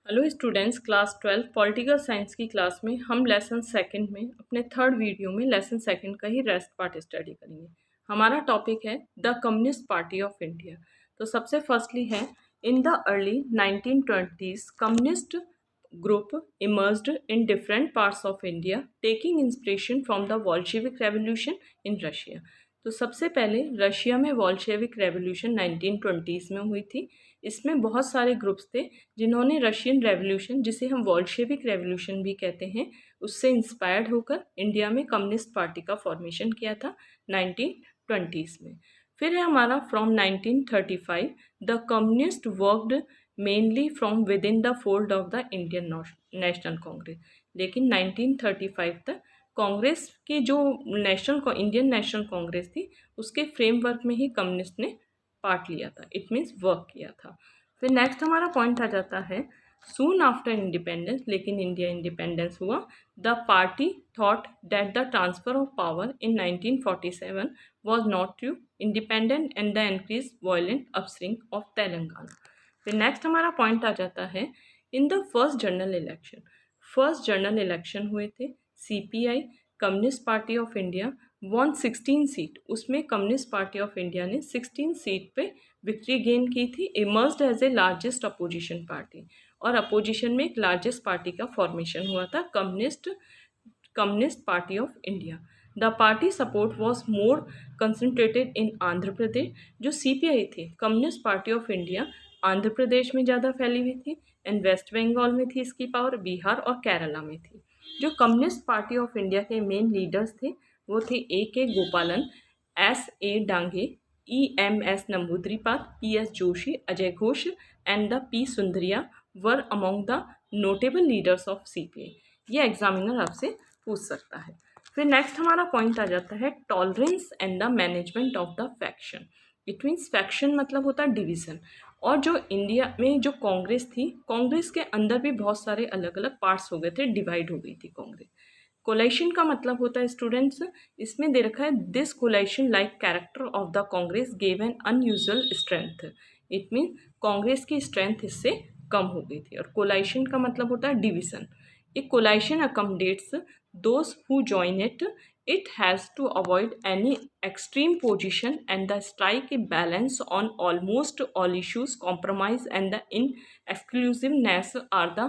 Hello students, class 12 political science की class में हम लेसन सेकंड में अपने थर्ड वीडियो में लेसन सेकंड का ही रेस्ट पार्ट स्टडी करेंगे। हमारा टॉपिक है the communist party of India. तो सबसे फर्स्टली है, in the early 1920s communist group emerged in different parts of India, taking inspiration from the Bolshevik Revolution in Russia। तो सबसे पहले रशिया में वॉल्शेविक रेवोल्यूशन 1920s में हुई थी। इसमें बहुत सारे ग्रुप्स थे जिन्होंने रशियन रेवोल्यूशन, जिसे हम वॉल्शेविक रेवोल्यूशन भी कहते हैं, उससे इंस्पायर्ड होकर इंडिया में कम्युनिस्ट पार्टी का फॉर्मेशन किया था 1920s में। फिर है हमारा from 1935 the communist worked mainly from with in the fold of the Indian national Congress. लेकिन 1935 तक कांग्रेस की जो इंडियन नेशनल कांग्रेस थी, उसके फ्रेमवर्क में ही कम्युनिस्ट ने पार्ट लिया था, इट मीन्स वर्क किया था। फिर नेक्स्ट हमारा पॉइंट आ जाता है, सून आफ्टर इंडिपेंडेंस, लेकिन इंडिया इंडिपेंडेंस हुआ, the party thought that the transfer of power in 1947 was not true independent and the increase violent upswing of Telangana. फिर नेक्स्ट हमारा पॉइंट आ जाता है, in the first general election हुए थे, CPI communist party of India won 16 seat. उसमें communist party of India ने 16 seat पे विक्ट्री गेन की थी, emerged as a largest opposition party, और अपोजिशन में एक लार्जेस्ट पार्टी का फॉर्मेशन हुआ था, communist party of India. The party support was more concentrated in Andhra Pradesh. जो CPI थी, communist party of India, Andhra Pradesh में ज़्यादा फैली हुई थी, एंड वेस्ट बंगाल में थी इसकी पावर, बिहार और केरला में थी। जो कम्युनिस्ट पार्टी ऑफ इंडिया के मेन लीडर्स थे वो थे A.K. Gopalan, S.A. Dange, E.M.S. Namboodiripad, P.S. Joshi, Ajay Ghosh and the P. Sundarayya were among the notable leaders of CPI। ये एग्जामिनर आपसे पूछ सकता है। फिर नेक्स्ट हमारा पॉइंट आ जाता है, tolerance and the management of the faction. It means faction मतलब होता है डिवीज़न। और जो इंडिया में जो कांग्रेस थी, कांग्रेस के अंदर भी बहुत सारे अलग अलग पार्ट्स हो गए थे, डिवाइड हो गई थी कांग्रेस। कोलाइशन का मतलब होता है स्टूडेंट्स, इसमें दे रखा है, this coalition like character of the Congress gave an unusual strength. It mean Congress की स्ट्रेंथ इससे कम हो गई थी। और कोलाइशन का मतलब होता है division. A coalition accommodates those who join it, it has to avoid any extreme position and the strike a balance on almost all issues. Compromise and the inexclusiveness are the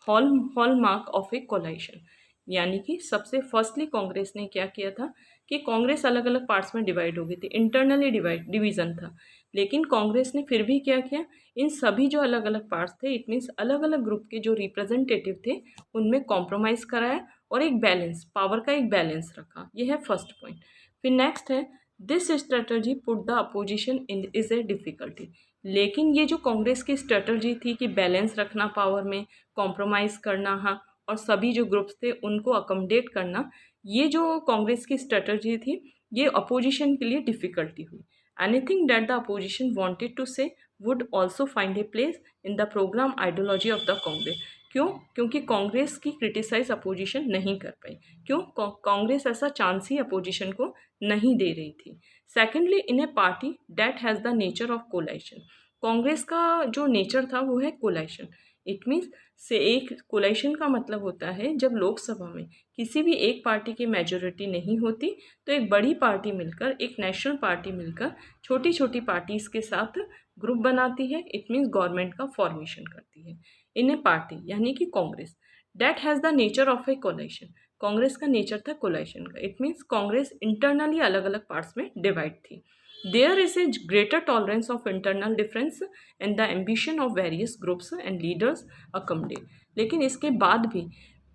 hallmark of a coalition। यानी कि सबसे firstly Congress ने क्या किया था कि कांग्रेस अलग अलग पार्ट्स में डिवाइड हो गई थी, इंटरनली डिवीज़न था। लेकिन कांग्रेस ने फिर भी क्या किया, इन सभी जो अलग अलग पार्ट्स थे, इट मीन्स अलग अलग ग्रुप के जो रिप्रेजेंटेटिव थे, उनमें कॉम्प्रोमाइज़ कराया और एक बैलेंस, पावर का एक बैलेंस रखा। ये है फर्स्ट पॉइंट। फिर नेक्स्ट है, this strategy put the opposition in is a difficulty. लेकिन ये जो कांग्रेस की स्ट्रेटजी थी कि बैलेंस रखना पावर में, कॉम्प्रोमाइज़ करना, हाँ, और सभी जो ग्रुप्स थे उनको अकोमोडेट करना, ये जो कांग्रेस की स्ट्रेटजी थी, ये अपोजिशन के लिए डिफ़िकल्टी हुई। Anything that the opposition wanted to say would also find a place in the programme ideology of the Congress. क्यों? क्योंकि कांग्रेस की क्रिटिसाइज अपोजिशन नहीं कर पाई। क्यों? कांग्रेस ऐसा चांस ही अपोजिशन को नहीं दे रही थी। Secondly, in a party that has the nature of coalition. Congress का जो नेचर था वो है कोलाइशन। इट मीन्स से एक कोलाइशन का मतलब होता है, जब लोकसभा में किसी भी एक पार्टी की मेजोरिटी नहीं होती तो एक बड़ी पार्टी मिलकर, एक नेशनल पार्टी मिलकर छोटी छोटी पार्टीज़ के साथ ग्रुप बनाती है। इट मीन्स गवर्नमेंट का फॉर्मेशन करती है। इन ए पार्टी यानी कि Congress that has the nature of a coalition. Congress का नेचर था कोलाइशन का। इट मीन्स कांग्रेस इंटरनली अलग अलग पार्ट्स में डिवाइड थी। There is a greater tolerance of internal difference and the ambition of various groups and leaders accommodate. लेकिन इसके बाद भी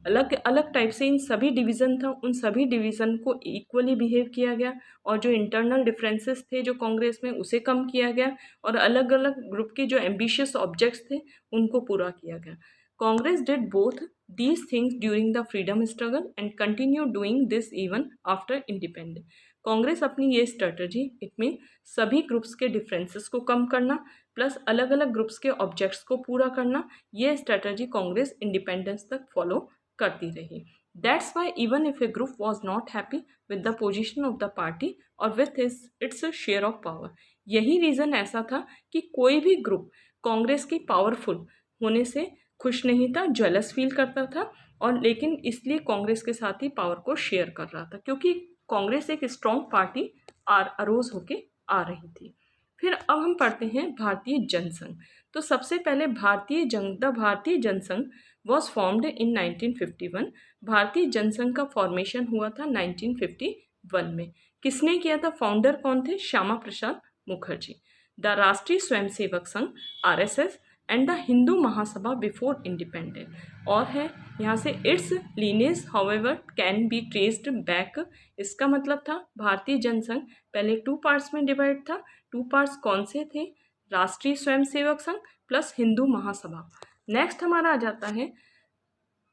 अलग अलग टाइप से इन सभी डिवीज़न था, उन सभी डिवीज़न को इक्वली बिहेव किया गया, और जो इंटरनल डिफरेंसेस थे जो कांग्रेस में, उसे कम किया गया, और अलग अलग ग्रुप के जो एम्बिशियस ऑब्जेक्ट्स थे उनको पूरा किया गया। Congress did both these things during the freedom struggle and continue doing this even after independence. Congress अपनी ये स्ट्रेटजी, इट मीन सभी ग्रुप्स के डिफरेंसेस को कम करना प्लस अलग अलग ग्रुप्स के ऑब्जेक्ट्स को पूरा करना, ये स्ट्रेटजी कांग्रेस इंडिपेंडेंस तक फॉलो करती रही। That's why even if a group was not happy with the position of the party और with its share of power. यही रीज़न ऐसा था कि कोई भी ग्रुप कांग्रेस की पावरफुल होने से खुश नहीं था, जेलस फील करता था, और लेकिन इसलिए कांग्रेस के साथ ही पावर को शेयर कर रहा था, क्योंकि कांग्रेस एक स्ट्रॉन्ग पार्टी अरोज होके आ रही थी। फिर अब हम पढ़ते हैं भारतीय जनसंघ। तो सबसे पहले भारतीय जनसंघ वॉज फॉर्म्ड इन 1951। भारतीय जनसंघ का फॉर्मेशन हुआ था 1951 में। किसने किया था? फाउंडर कौन थे? श्यामा प्रसाद मुखर्जी। द राष्ट्रीय Swayamsevak Sangh RSS and the Hindu Mahasabha before independence, और है यहाँ से it's lineage however can be traced back. इसका मतलब था भारतीय जनसंघ पहले 2 पार्ट्स में डिवाइड था। 2 पार्ट्स कौन से थे? राष्ट्रीय स्वयंसेवक संघ प्लस हिंदू महासभा। नेक्स्ट हमारा आ जाता है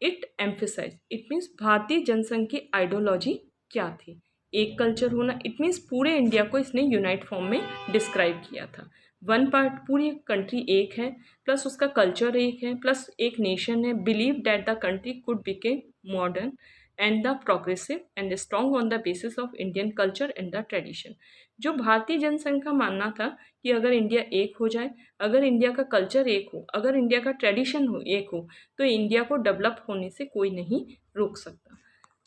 इट एम्फेसाइज, इट मीन्स भारतीय जनसंघ की आइडियोलॉजी क्या थी? एक कल्चर होना, इट मीन्स पूरे इंडिया को इसने यूनाइट फॉर्म में डिस्क्राइब किया था। वन पार्ट, पूरी कंट्री एक है, प्लस उसका कल्चर एक है, प्लस एक नेशन है। Believe that the country could became modern and the progressive and strong on the basis of Indian culture and the tradition. जो भारतीय जनसंघ का मानना था कि अगर इंडिया एक हो जाए, अगर इंडिया का कल्चर एक हो, अगर इंडिया का ट्रेडिशन हो एक हो, तो इंडिया को डेवलप होने से कोई नहीं रोक सकता।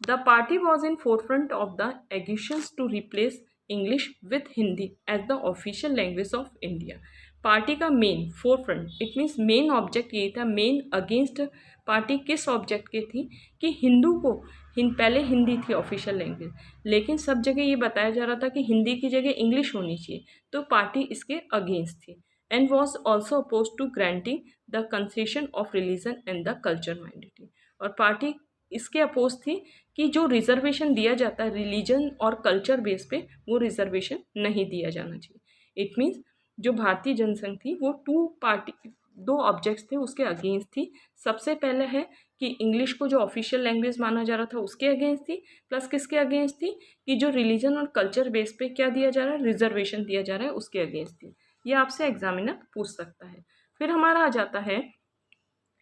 The party was in forefront of the agitations to replace English with Hindi as the official language of India. Party का main forefront, it means main object यही था। मेन अगेंस्ट पार्टी किस ऑब्जेक्ट की थी? कि हिंदू को पहले हिंदी थी ऑफिशियल लैंग्वेज, लेकिन सब जगह ये बताया जा रहा था कि हिंदी की जगह इंग्लिश होनी चाहिए, तो पार्टी इसके अगेंस्ट थी। And was also oppose to granting the concession of religion and the culture minority. और पार्टी इसके अपोज थी कि जो रिजर्वेशन दिया जाता है रिलीजन और कल्चर बेस पे, वो रिजर्वेशन नहीं दिया जाना चाहिए। इट मीन्स जो भारतीय जनसंघ थी वो दो ऑब्जेक्ट्स थे उसके अगेंस्ट थी। सबसे पहले है कि इंग्लिश को जो ऑफिशियल लैंग्वेज माना जा रहा था उसके अगेंस्ट थी, प्लस किसके अगेंस्ट थी? कि जो रिलीजन और कल्चर बेस पे क्या दिया जा रहा है, रिजर्वेशन दिया जा रहा है, उसके अगेंस्ट थी। ये आपसे एग्जामिनर पूछ सकता है। फिर हमारा आ जाता है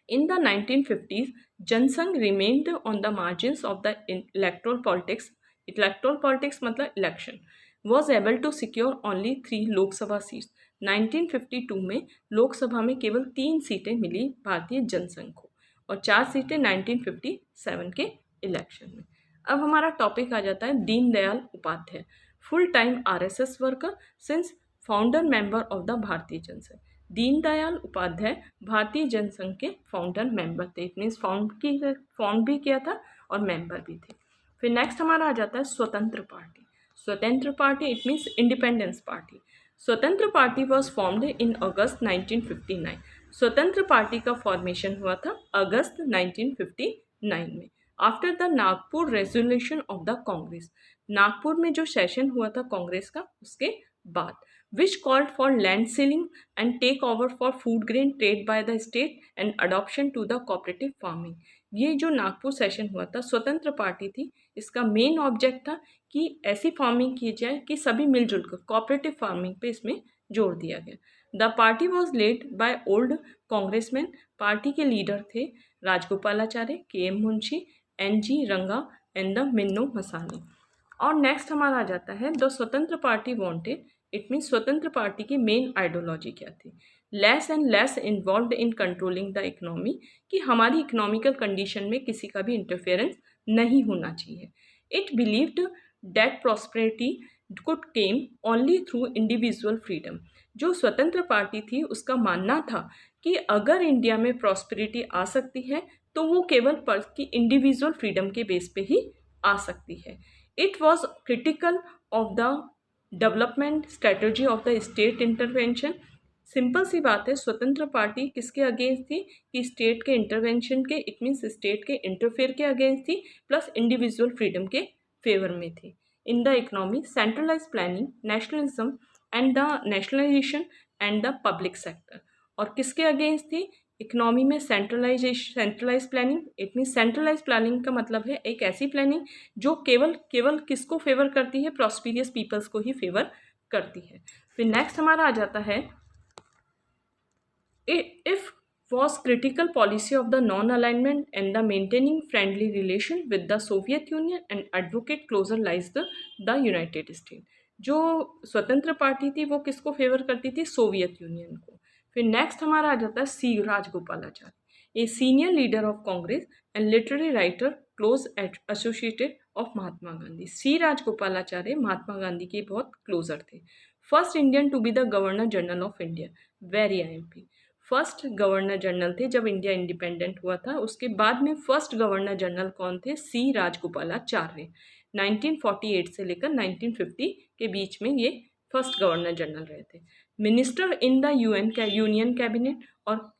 in the 1950s, Jana Sangh remained on the margins of the electoral politics. Electoral politics मतलब election. was able to secure only 3 Lok Sabha seats. 1952 में लोकसभा में केवल 3 सीटें मिली भारतीय जनसंघ को, और 4 सीटें 1957 के इलेक्शन में। अब हमारा टॉपिक आ जाता है Deendayal Upadhyaya, full time RSS worker since founder member of the Bharatiya Jansangh. Deendayal Upadhyaya Bharatiya Jansangh के फाउंडर मेंबर थे। इट मीन्स फाउंड भी किया था और मेंबर भी थे। फिर नेक्स्ट हमारा आ जाता है स्वतंत्र पार्टी। स्वतंत्र party it means independence party. स्वतंत्र पार्टी वॉज फॉर्म्ड इन अगस्त 1959। स्वतंत्र पार्टी का फॉर्मेशन हुआ था अगस्त 1959 में, after the Nagpur resolution of the Congress. Nagpur में जो सेशन हुआ था कांग्रेस का, उसके बाद, which called for land sealing and takeover for food grain trade by the state and adoption to the cooperative farming। ये जो नागपुर सेशन हुआ था, स्वतंत्र पार्टी थी, इसका मेन ऑब्जेक्ट था कि ऐसी फार्मिंग की जाए कि सभी मिलजुल कर कोऑपरेटिव फार्मिंग पे इसमें जोर दिया गया। The party was led by old congressman. Party के लीडर थे राजगोपालाचार्य, के.एम. मुंशी, एन.जी. रंगा एंड द मिन्नो मसानी। और नेक्स्ट हमारा आ जाता है the Swatantra party wanted, it means स्वतंत्र पार्टी की मेन आइडियोलॉजी क्या थी? Less and less involve in controlling the economy, कि हमारी इकोनॉमिकल कंडीशन में किसी का भी इंटरफेरेंस नहीं होना चाहिए। It believed that prosperity could came only through individual freedom. जो स्वतंत्र पार्टी थी उसका मानना था कि अगर इंडिया में प्रॉस्पेरिटी आ सकती है तो वो केवल इंडिविजुअल फ्रीडम के बेस पे ही आ सकती है। It was critical of the development strategy of the state intervention. Simple सी बात है, स्वतंत्र पार्टी किसके अगेंस्ट थी? कि स्टेट के इंटरवेंशन के, इट मीन्स स्टेट के इंटरफेयर के अगेंस्ट थी, प्लस इंडिविजुअल फ्रीडम के फेवर में थी। In the economy, centralise planning, nationalism and the nationalisation and the public sector. और किसके अगेंस्ट थी? इकोनॉमी में centralise planning, it mean centralise planning का मतलब है एक ऐसी प्लानिंग जो केवल किसको फेवर करती है? प्रॉस्पिरियस पीपल्स को ही फेवर करती है। फिर नेक्स्ट हमारा आ जाता है if was critical policy of the non alignment and the maintaining friendly relation with the Soviet Union and advocate closer ties the United State. जो स्वतंत्र पार्टी थी वो किसको फेवर करती थी? सोवियत यूनियन को। फिर नेक्स्ट हमारा आ जाता है C Rajagopalachari. A senior leader of Congress and literary writer close associated of Mahatma Gandhi. C Rajagopalachari Mahatma Gandhi के बहुत क्लोजर थे। First Indian to be the governor general of India, very IMP। First governor general थे जब इंडिया इंडिपेंडेंट हुआ था। उसके बाद में फर्स्ट गवर्नर जनरल कौन थे? सी राजगोपालाचार्य। 1948 से लेकर 1950 के बीच में ये फर्स्ट गवर्नर जनरल रहे थे। Minister in the union cabinet और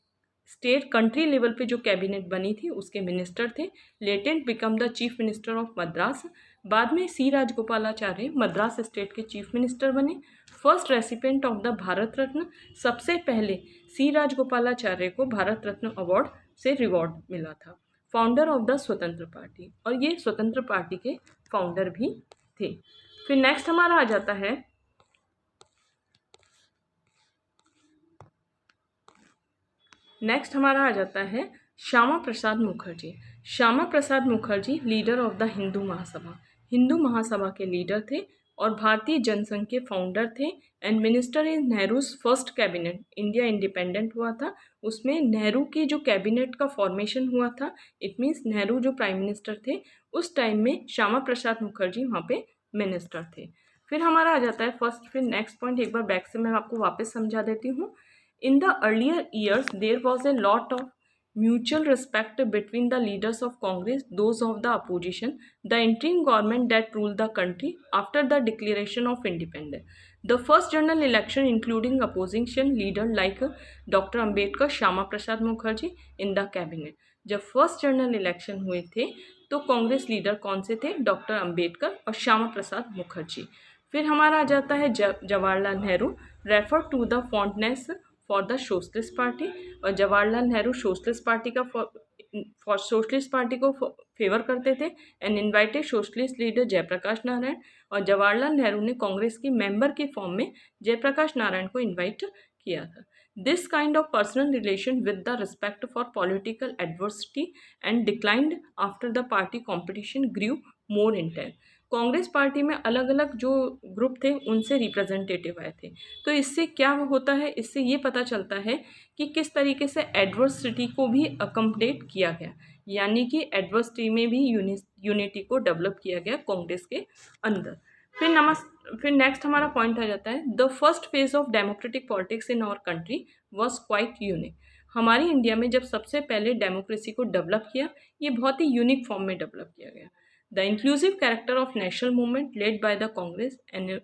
स्टेट कंट्री लेवल पे जो कैबिनेट बनी थी उसके मिनिस्टर थे। Latent become the chief minister of Madras. बाद में सी राजगोपालाचार्य मद्रास स्टेट के चीफ मिनिस्टर बने। First recipient of the Bharat Ratna, सबसे पहले सी राजगोपालाचार्य को भारत रत्न अवार्ड से रिवॉर्ड मिला था। Founder of the Swatantra party, और ये स्वतंत्र पार्टी के फाउंडर भी थे। फिर नेक्स्ट हमारा आ जाता है Shyama Prasad Mukherjee. Shyama Prasad Mukherjee leader of the Hindu Mahasabha, Hindu Mahasabha के लीडर थे और भारतीय जनसंघ के फाउंडर थे and minister in Nehru's first cabinet. India independent हुआ था, उसमें नेहरू की जो कैबिनेट का फॉर्मेशन हुआ था, इट मीन्स नेहरू जो प्राइम मिनिस्टर थे उस टाइम में श्यामा प्रसाद मुखर्जी वहाँ पे मिनिस्टर थे। फिर हमारा आ जाता है फर्स्ट। फिर नेक्स्ट पॉइंट एक बार बैक से मैं आपको वापस समझा देती हूँ। In the earlier years, there was a lot of mutual respect between the leaders of Congress, those of the opposition, the interim government that ruled the country after the declaration of independence. The first general election including opposition leader like Dr. Ambedkar, Shyama Prasad Mukherjee in the cabinet. जब first general election हुए थे तो Congress leader कौन से थे? Doctor Ambedkar और श्यामा प्रसाद मुखर्जी। फिर हमारा आ जाता है Jawaharlal Nehru, refer to the fondness for the socialist party. और जवाहरलाल नेहरू सोशलिस्ट पार्टी का सोशलिस्ट पार्टी को फेवर करते थे and invited socialist leader Jayaprakash Narayan. और जवाहरलाल नेहरू ने कांग्रेस की मेंबर के फॉर्म में जयप्रकाश नारायण को इनवाइट किया था। This kind of personal relation with the respect for political adversity and declined after the party competition grew more intense. Congress party में अलग अलग जो ग्रुप थे उनसे रिप्रेजेंटेटिव आए थे। तो इससे क्या होता है? इससे ये पता चलता है कि किस तरीके से एडवर्सिटी को भी अकोमोडेट किया गया, यानी कि एडवर्सिटी में भी यूनिटी को डेवलप किया गया कांग्रेस के अंदर। फिर नेक्स्ट हमारा पॉइंट आ जाता है the first phase of democratic politics in our country was quite unique. हमारी इंडिया में जब सबसे पहले डेमोक्रेसी को डेवलप किया, ये बहुत ही यूनिक फॉर्म में डेवलप किया गया। The inclusive character of national movement led by the Congress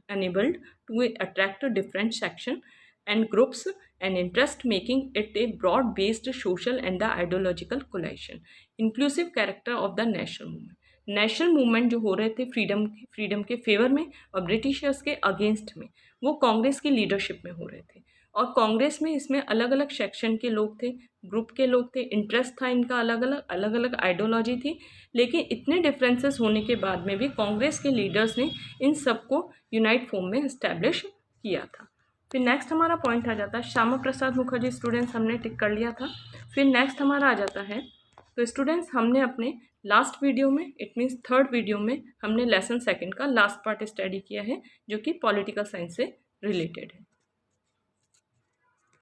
enabled to attract different sections and groups and interest, making it a broad-based social and the ideological coalition. Inclusive character of the national movement. National movement जो हो रहे थे freedom के favour में और Britishers के against में, वो कांग्रेस की लीडरशिप में हो रहे थे। और कांग्रेस में इसमें अलग अलग सेक्शन के लोग थे, ग्रुप के लोग थे, इंटरेस्ट था इनका अलग अलग आइडियोलॉजी थी। लेकिन इतने डिफरेंसेस होने के बाद में भी कांग्रेस के लीडर्स ने इन सबको यूनाइट फॉर्म में इस्टेब्लिश किया था। फिर नेक्स्ट हमारा पॉइंट आ जाता है श्यामा प्रसाद मुखर्जी स्टूडेंट्स हमने टिक कर लिया था। फिर नेक्स्ट हमारा आ जाता है, तो स्टूडेंट्स हमने अपने लास्ट वीडियो में, इट मीन्स थर्ड वीडियो में, हमने लेसन सेकंड का लास्ट पार्ट स्टडी किया है जो कि पॉलिटिकल साइंस से रिलेटेड है।